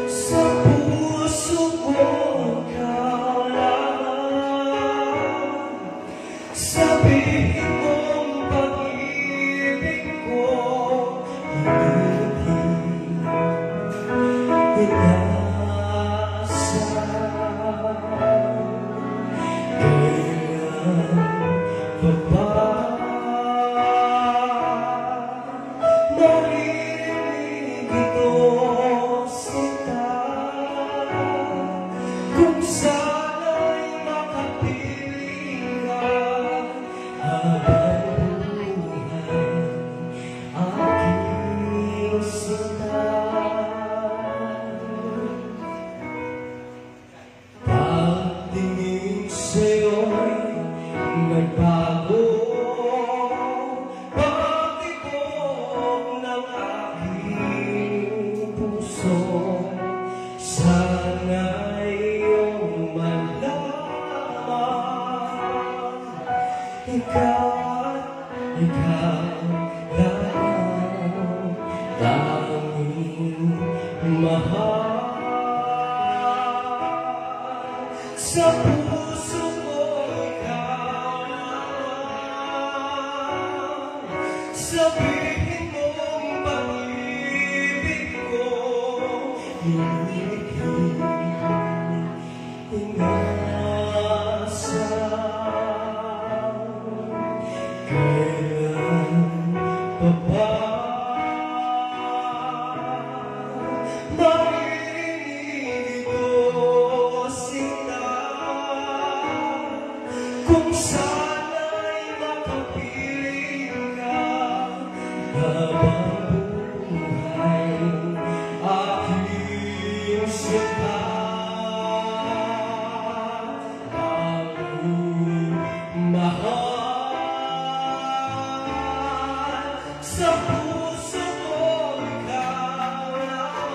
Sa puso ko ikaw lang, sabihin mong pag-ibig ko hindi inasal. Kailan pa ba marinig ito sinta? Kung sana'y makapiling ka habang buhay aking sinta. Pagtingin sa'yo'y nagbago, pagtibok ng aking puso. Sana iyong malaman, ikaw lang tanging mahal. Sa puso ko ikaw lang, sabihin mong pag-ibig ko hindi inasal. Kailan pa ba marinig ito sinta? Kung sana'y makapiling ka habang buhay aking sinta. Mahal, sa puso ko ikaw lang,